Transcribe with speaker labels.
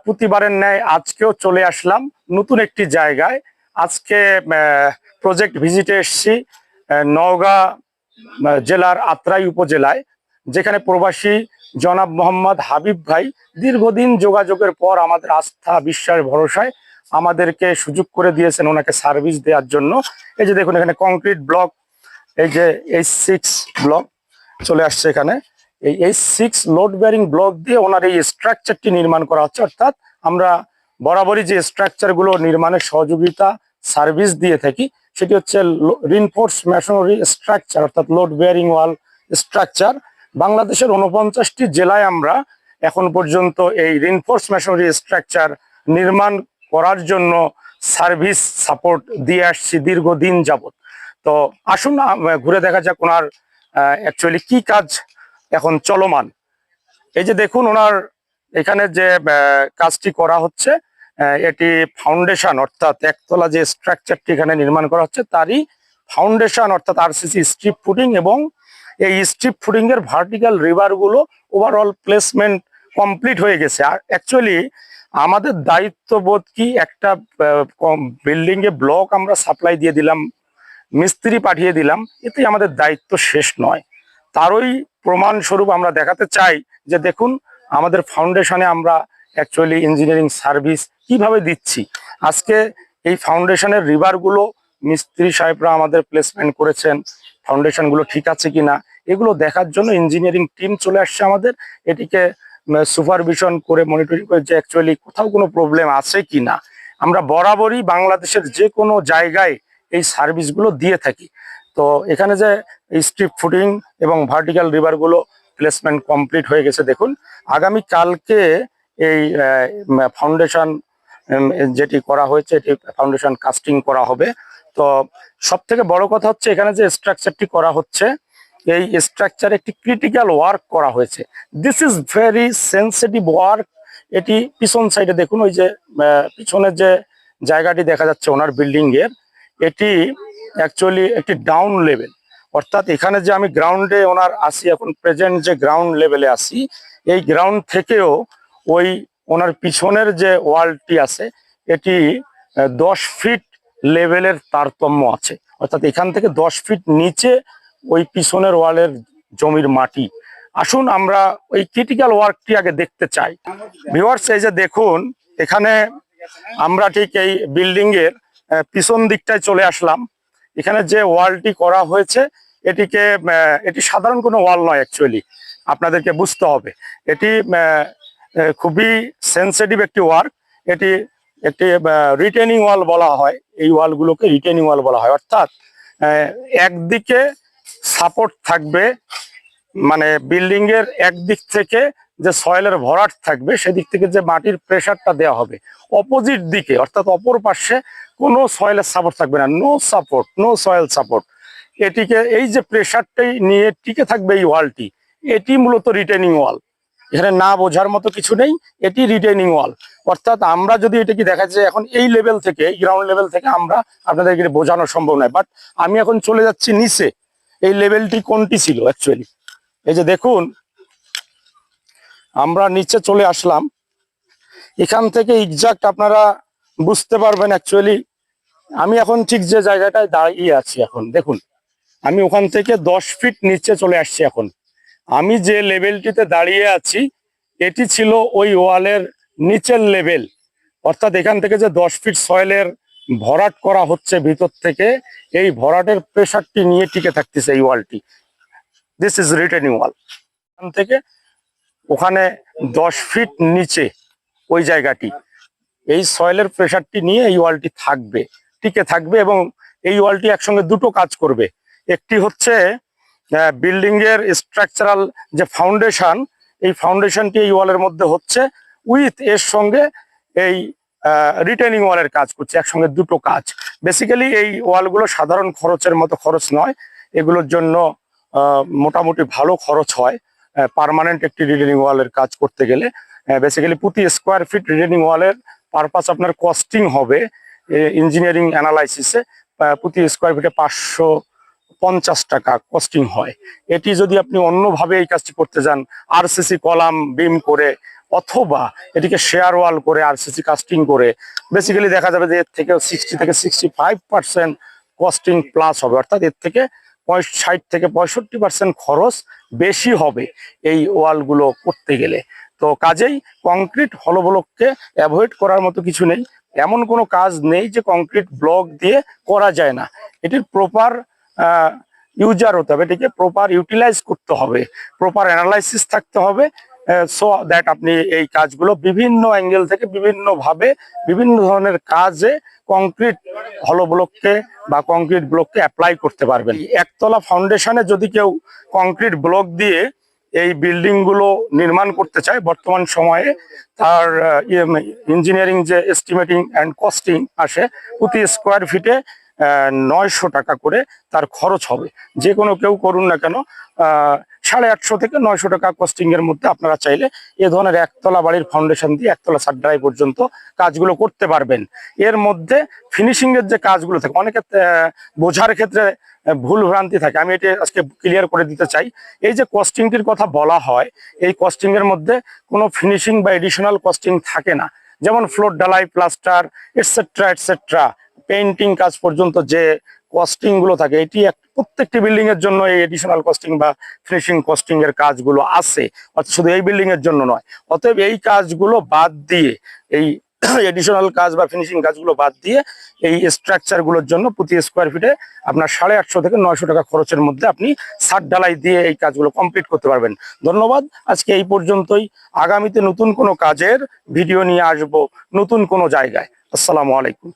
Speaker 1: প্রতিবারের ন্যায় আজকেও চলে আসলাম নতুন একটি জায়গায়। আজকে প্রজেক্ট ভিজিটে এসেছি নওগাঁ জেলার আত্রাই উপজেলায়, যেখানে প্রবাসী জনাব মোহাম্মদ হাবিব ভাই দীর্ঘদিন যোগাযোগের পর আমাদের আস্থা বিশ্বাস ভরসায় আমাদেরকে সুযোগ করে দিয়েছেন ওনাকে সার্ভিস দেওয়ার জন্য। এই যে দেখুন এখানে কংক্রিট ব্লক, এই যে H6 ব্লক চলে আসছে এখানে। এই H6 লোড বেয়ারিং ব্লক দিয়ে ওনার এই স্ট্রাকচারটি নির্মাণ করা হচ্ছে। অর্থাৎ আমরা বরাবরই যে স্ট্রাকচারগুলো নির্মাণের সহযোগিতা সার্ভিস দিয়ে থাকি সেটি হচ্ছে রিনফোর্স মেশনারি স্ট্রাকচার, অর্থাৎ লোড বেয়ারিং ওয়াল স্ট্রাকচার। বাংলাদেশের 49টি জেলায় আমরা এখন পর্যন্ত এই রিনফোর্স মেশনারি স্ট্রাকচার নির্মাণ করার জন্য সার্ভিস সাপোর্ট দিয়ে আসছি দীর্ঘদিন যাবত। তো আসুন ঘুরে দেখা যাক ওনার অ্যাকচুয়ালি কি কাজ এখন চলমান। এই যে দেখুন ওনার এখানে যে কাজটি করা হচ্ছে, এটি ফাউন্ডেশন, অর্থাৎ একতলা যে স্ট্রাকচারটি এখানে নির্মাণ করা হচ্ছে তারই ফাউন্ডেশন, অর্থাৎ আরসিসি স্ট্রিপ ফুটিং, এবং এই স্ট্রিপ ফুটিং এর ভার্টিক্যাল রিবার গুলো ওভারঅল প্লেসমেন্ট কমপ্লিট হয়ে গেছে। আর অ্যাকচুয়ালি আমাদের দায়িত্ববোধ কি, একটা বিল্ডিং এ ব্লক আমরা সাপ্লাই দিয়ে দিলাম, মিস্ত্রি পাঠিয়ে দিলাম, এতে আমাদের দায়িত্ব শেষ নয়। তারই প্রমাণস্বরূপ আমরা দেখাতে চাই যে দেখুন আমাদের ফাউন্ডেশনে আমরা অ্যাকচুয়ালি ইঞ্জিনিয়ারিং সার্ভিস কিভাবে দিচ্ছি। আজকে এই ফাউন্ডেশনের রিভারগুলো মিস্ত্রি সাহেবরা আমাদের প্লেসমেন্ট করেছেন, ফাউন্ডেশনগুলো ঠিক আছে কিনা এগুলো দেখার জন্য ইঞ্জিনিয়ারিং টিম চলে আসছে আমাদের। এটিকে সুপারভিশন করে মনিটরিং করে যে অ্যাকচুয়ালি কোথাও কোনো প্রবলেম আছে কিনা। আমরা বরাবরই বাংলাদেশের যে কোনো জায়গায় এই সার্ভিসগুলো দিয়ে থাকি। তো এখানে যে স্ট্রিপ ফুটিং এবং ভার্টিক্যাল রিভারগুলো প্লেসমেন্ট কমপ্লিট হয়ে গেছে। দেখুন আগামী কালকে এই ফাউন্ডেশন যেটি করা হয়েছে এটি ফাউন্ডেশন কাস্টিং করা হবে। তো সব থেকে বড় কথা হচ্ছে এখানে যে স্ট্রাকচারটি করা হচ্ছে এই স্ট্রাকচারে একটি ক্রিটিক্যাল ওয়ার্ক করা হয়েছে। This is very sensitive work. এটি পিছন সাইডে দেখুন, ওই যে পিছনের যে জায়গাটি দেখা যাচ্ছে ওনার বিল্ডিং এর, এটি অ্যাকচুয়ালি একটি ডাউন লেভেল। অর্থাৎ এখানে যে আমি গ্রাউন্ডে ওনার আসি, এখন প্রেজেন্ট যে গ্রাউন্ড লেভেলে আসি, এই গ্রাউন্ড থেকেও ওই ওনার পিছনের যে ওয়ালটি আছে এটি 10 ফিট লেভেলের তারতম্য আছে। অর্থাৎ এখান থেকে 10 ফিট নিচে ওই পিছনের ওয়ালের জমির মাটি। আসুন আমরা ওই ক্রিটিক্যাল ওয়ার্কটি আগে দেখতে চাই। ভিউয়ার্স এই যে দেখুন এখানে আমরা ঠিক এই বিল্ডিং এর পিছন দিকটায় চলে আসলাম। এখানে যে ওয়ালটি করা হয়েছে এটি সাধারণ কোনো ওয়াল নয়, অ্যাকচুয়ালি আপনাদেরকে বুঝতে হবে এটি খুবই সেন্সিটিভ একটি ওয়ার্ক। এটি একটি রিটেনিং ওয়াল বলা হয়, এই ওয়ালগুলোকে রিটেনিং ওয়াল বলা হয়। অর্থাৎ একদিকে সাপোর্ট থাকবে, মানে বিল্ডিং এর একদিক থেকে যে সয়েলের ভরাট থাকবে সেদিক থেকে যে মাটির প্রেসারটা দেওয়া হবে, অপোজিট দিকে অর্থাৎ অপর পাশে কোনো সয়েলের সাপোর্ট থাকবে না, no support, no soil support. এটিকে এই যে প্রেসারটাই নিয়ে টিকে থাকবে এই ওয়ালটি, এটি মূলত রিটেনিং ওয়াল। এখানে না বোঝার মতো কিছু নেই, এটি রিটেনিং ওয়াল। অর্থাৎ আমরা যদি এটাকে দেখা যায় এখন এই লেভেল থেকে, এই গ্রাউন্ড লেভেল থেকে আমরা আপনাদেরকে বোঝানো সম্ভব নয়, বাট আমি এখন চলে যাচ্ছি নিচে। এই লেভেলটি কোনটি ছিল অ্যাকচুয়ালি, এই যে দেখুন আমরা নিচে চলে আসলাম। এখান থেকে এক্সাক্ট আপনারা বুঝতে পারবেন অ্যাকচুয়ালি আমি এখন ঠিক যে জায়গাটায় দাঁড়িয়ে আছি। এখন দেখুন আমি ওখান থেকে 10 ফিট নিচে চলে আসছি। এখন আমি যে লেভেলটিতে দাঁড়িয়ে আছি এটি ছিল ওই ওয়ালের নিচের লেভেল। অর্থাৎ এখান থেকে যে 10 ফিট সয়েলের ভরাট করা হচ্ছে ভিতর থেকে, এই ভরাটের প্রেসারটি নিয়ে টিকে থাকতেছে এই ওয়ালটি। দিস ইজ রিটেনিং ওয়াল। এখান থেকে ওখানে 10 ফিট নিচে ওই জায়গাটি, এই সয়েলের প্রেসারটি নিয়ে এই ওয়ালটি থাকবে, টিকে থাকবে। এবং এই ওয়ালটি একসঙ্গে দুটো কাজ করবে। একটি হচ্ছে বিল্ডিং এর স্ট্রাকচারাল যে ফাউন্ডেশন, এই ফাউন্ডেশনটি এই ওয়ালের মধ্যে হচ্ছে, উইথ এর সঙ্গে এই রিটেনিং ওয়ালের কাজ করছে, একসঙ্গে দুটো কাজ। বেসিক্যালি এই ওয়ালগুলো সাধারণ খরচের মতো খরচ নয়, এগুলোর জন্য মোটামুটি ভালো খরচ হয় পার্মানেন্ট একটি রিটেনিং ওয়ালের কাজ করতে গেলে। বেসিক্যালি প্রতি স্কোয়ার ফিট রিটেনিং ওয়ালের পারপাস আপনার কস্টিং হবে ইঞ্জিনিয়ারিং অ্যানালাইসিসে প্রতি স্কোয়ার ফিটে 550 টাকা কস্টিং হয়। এটি যদি আপনি অন্যভাবে এই কাজটি করতে যান, আরসিসি কলাম বিম করে অথবা এটিকে শেয়ার ওয়াল করে আরসিসি কাস্টিং করে বেসিক্যালি দেখা যাবে যে এর থেকে 60 থেকে 65% কস্টিং প্লাস হবে, অর্থাৎ এর থেকে 60 থেকে 65% খরচ বেশি হবে এই ওয়ালগুলো করতে গেলে। তো কাজেই কংক্রিট হলো ব্লককে অ্যাভয়েড করার মতো কিছু নেই। এমন কোনো কাজ নেই যে কংক্রিট ব্লক দিয়ে করা যায় না। এটির প্রপার ইউজার হতে হবে, এটিকে প্রপার ইউটিলাইজ করতে হবে, প্রপার অ্যানালাইসিস থাকতে হবে, সো দ্যাট আপনি এই কাজগুলো বিভিন্ন অ্যাঙ্গেল থেকে বিভিন্নভাবে বিভিন্ন ধরনের কাজে কংক্রিট হলো ব্লককে বা কংক্রিট ব্লককে অ্যাপ্লাই করতে পারবেন। একতলা ফাউন্ডেশনে যদি কেউ কংক্রিট ব্লক দিয়ে এই বিল্ডিং গুলো নির্মাণ করতে চায়, বর্তমান সময়ে তার ইঞ্জিনিয়ারিং যে এস্টিমেটিং অ্যান্ড কস্টিং আসে প্রতি স্কোয়ার ফিটে 900 টাকা করে তার খরচ হবে। যে কোনো কেউ করুন না কেন 850 থেকে 900 টাকা কস্টিং এর মধ্যে আপনারা চাইলে এ ধরনের একতলা বাড়ির ফাউন্ডেশন দিয়ে একতলা ছাদ ঢালাই পর্যন্ত কাজগুলো করতে পারবেন। এর মধ্যে ফিনিশিং এর যে কাজগুলো থাকে, অনেকে বোঝার ক্ষেত্রে ভুল ভ্রান্তি থাকে, আমি এটা আজকে ক্লিয়ার করে দিতে চাই। এই যে কস্টিংটির কথা বলা হয়, এই কস্টিং এর মধ্যে কোনো ফিনিশিং বা এডিশনাল কস্টিং থাকে না। যেমন ফ্লোর ঢালাই, প্লাস্টার এটসেট্রা এটসেট্রা, পেইন্টিং কাজ পর্যন্ত যে কস্টিং গুলো থাকে, এটি প্রত্যেকটি বিল্ডিং এর জন্য এই এডিশনাল কস্টিং বা ফিনিশিং কস্টিং এর কাজগুলো আছে, অর্থাৎ শুধু এই বিল্ডিং এর জন্য নয়। অতএব এই কাজগুলো বাদ দিয়ে, এই এডিশনাল কাজ বা ফিনিশিং কাজগুলো বাদ দিয়ে এই স্ট্রাকচার গুলোর জন্য প্রতি স্কোয়ার ফিটে আপনার 850 থেকে 900 টাকা খরচের মধ্যে আপনি ছাদ ঢালাই দিয়ে এই কাজগুলো কমপ্লিট করতে পারবেন। ধন্যবাদ, আজকে এই পর্যন্তই। আগামীতে নতুন কোনো কাজের ভিডিও নিয়ে আসবো নতুন কোনো জায়গায়। আসসালামু আলাইকুম।